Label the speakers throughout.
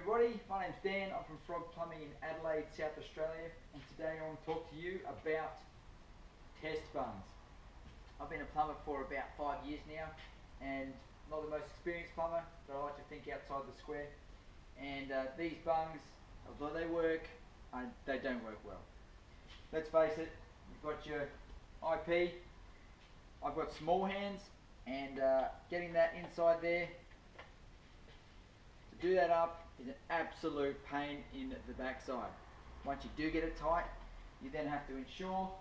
Speaker 1: everybody, my name's Dan, I'm from Frog Plumbing in Adelaide, South Australia, and today I want to talk to you about test bungs. I've been a plumber for about 5 years now, and not the most experienced plumber, but I like to think outside the square. And these bungs, although they work, they don't work well. Let's face it, you've got your IP, I've got small hands, and getting that inside there, to do that up is an absolute pain in the backside. Once you do get it tight, you then have to ensure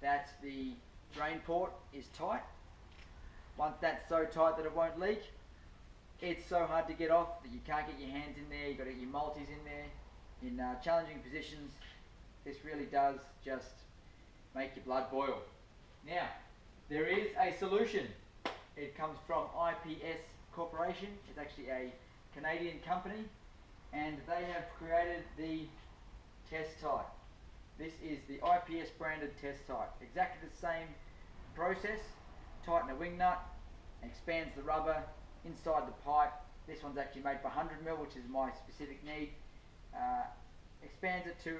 Speaker 1: that the drain port is tight. Once that's so tight that it won't leak, it's so hard to get off that you can't get your hands in there, you've got to get your multis in there. In challenging positions, this really does just make your blood boil. Now, there is a solution. It comes from IPS Corporation. It's actually a Canadian company, and they have created the Test-Tite. This is the IPS branded Test-Tite. Exactly the same process. Tighten a wing nut, expands the rubber inside the pipe. This one's actually made for 100mm, which is my specific need. Expands it to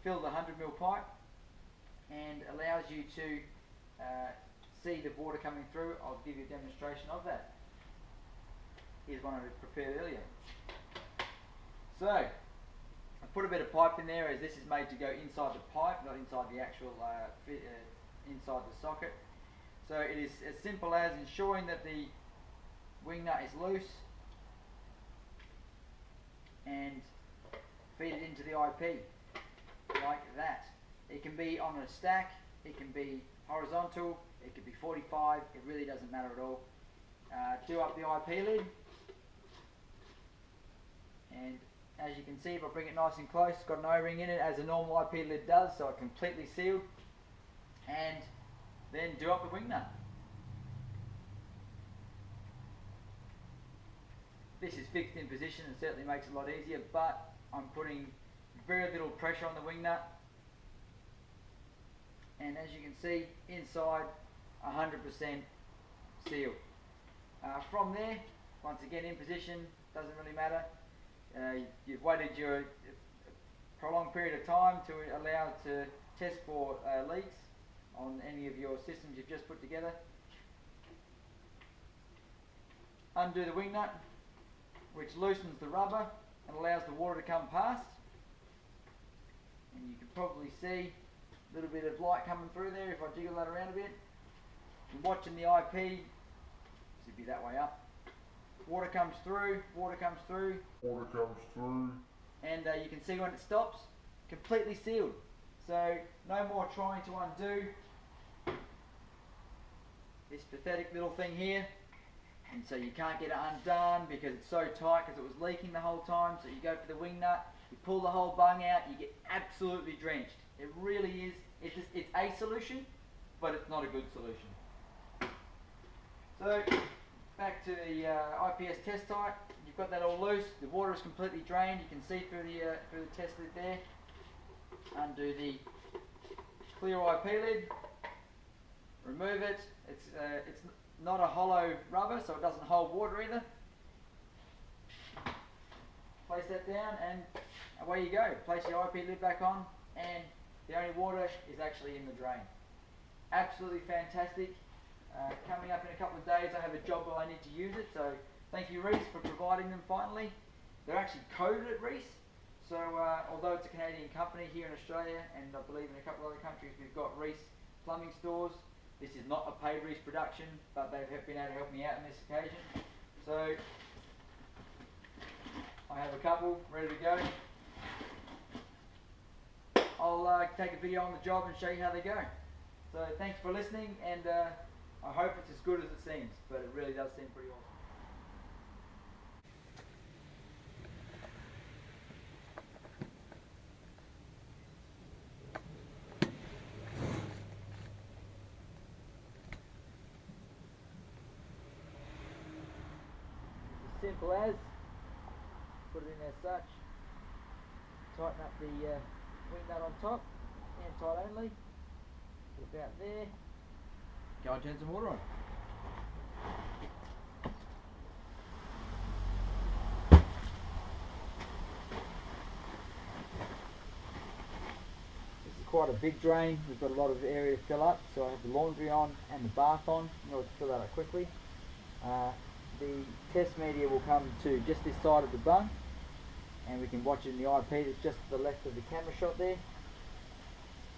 Speaker 1: fill the 100mm pipe, and allows you to see the water coming through. I'll give you a demonstration of that. Here's one I prepared earlier. So, I put a bit of pipe in there, as this is made to go inside the pipe, not inside the actual inside the socket. So it is as simple as ensuring that the wing nut is loose and feed it into the IP like that. It can be on a stack, it can be horizontal, it could be 45, it really doesn't matter at all. Do up the IP lid, and as you can see, if I bring it nice and close, it's got an O-ring in it as a normal IP lid does, so it's completely sealed. And then do up the wing nut. This is fixed in position and certainly makes it a lot easier, but I'm putting very little pressure on the wing nut, and as you can see, inside 100% sealed. From there, once again in position, doesn't really matter. You've waited your prolonged period of time to allow it to test for leaks on any of your systems you've just put together. Undo the wing nut, which loosens the rubber and allows the water to come past. And you can probably see a little bit of light coming through there if I jiggle that around a bit. You're watching the IP, should be that way up. Water comes through, water comes through. Water comes through. And you can see when it stops, completely sealed. So no more trying to undo this pathetic little thing here. And so you can't get it undone because it's so tight because it was leaking the whole time. So you go for the wing nut, you pull the whole bung out, you get absolutely drenched. It really is, it's a solution, but it's not a good solution. So, back to the IPS Test-Tite. You've got that all loose, the water is completely drained, you can see through the test lid there. Undo the clear IP lid, remove it. It's not a hollow rubber, so it doesn't hold water either. Place that down and away you go. Place your IP lid back on, and the only water is actually in the drain. Absolutely fantastic. Coming up in a couple of days, I have a job where I need to use it, so thank you, Reese, for providing them finally. They're actually coded at Reese, so although it's a Canadian company here in Australia, and I believe in a couple of other countries we've got Reese plumbing stores. This is not a paid Reese production, but they've been able to help me out on this occasion. So I have a couple ready to go. I'll take a video on the job and show you how they go. So thanks for listening, and I hope it's as good as it seems, but it really does seem pretty awesome. As simple as, put it in as such, tighten up the wing nut on top, hand tight only, put about there. Go and turn some water on. quite a big drain. We've got a lot of area to fill up, so I have the laundry on and the bath on in order to fill that up quickly. The test media will come to just this side of the bung, and we can watch it in the IP that's just to the left of the camera shot there.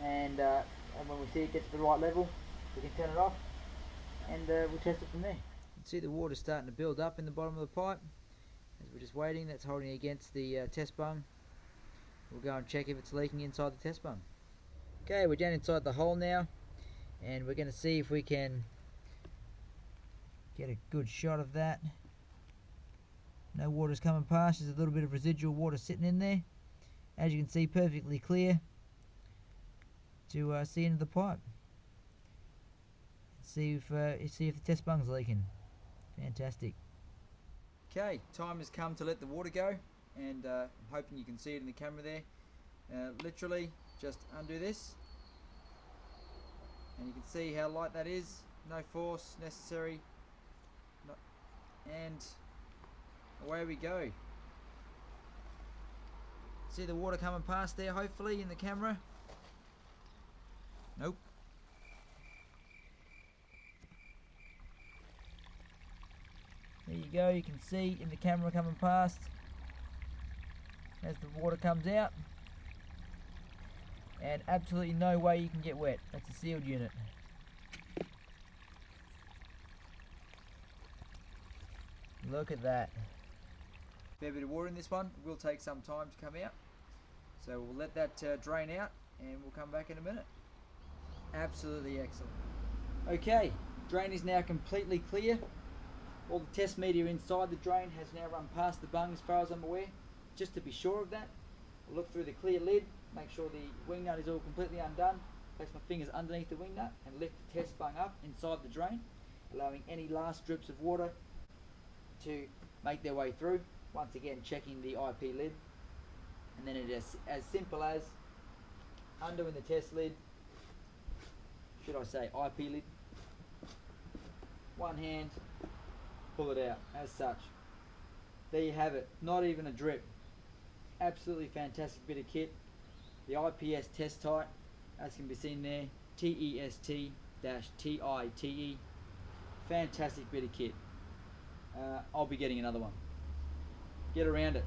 Speaker 1: And when we see it gets to the right level, we can turn it off, and we'll test it from there. You can see the water starting to build up in the bottom of the pipe. As we're just waiting, that's holding against the test bung. We'll go and check if it's leaking inside the test bung. Okay, we're down inside the hole now, and we're going to see if we can get a good shot of that. No water's coming past, there's a little bit of residual water sitting in there. As you can see, perfectly clear to see into the pipe. See if the test bung's leaking. Fantastic. Okay, time has come to let the water go, and I'm hoping you can see it in the camera there. Literally just undo this, and you can see how light that is. No force necessary, and away we go. See the water coming past there, hopefully, in the camera. Nope. There you go, you can see in the camera coming past as the water comes out. And absolutely no way you can get wet. That's a sealed unit. Look at that. Fair bit of water in this one. It will take some time to come out. So we'll let that drain out, and we'll come back in a minute. Absolutely excellent. Okay, drain is now completely clear. All the test media inside the drain has now run past the bung as far as I'm aware. Just to be sure of that, I'll look through the clear lid, make sure the wing nut is all completely undone, place my fingers underneath the wing nut and lift the test bung up inside the drain, allowing any last drips of water to make their way through. Once again, checking the IP lid, and then it is as simple as undoing the test lid, should I say IP lid, one hand, pull it out as such. There you have it, not even a drip. Absolutely fantastic bit of kit. The IPS Test-Tite, as can be seen there, Test-Tite. Fantastic bit of kit. I'll be getting another one. Get around it.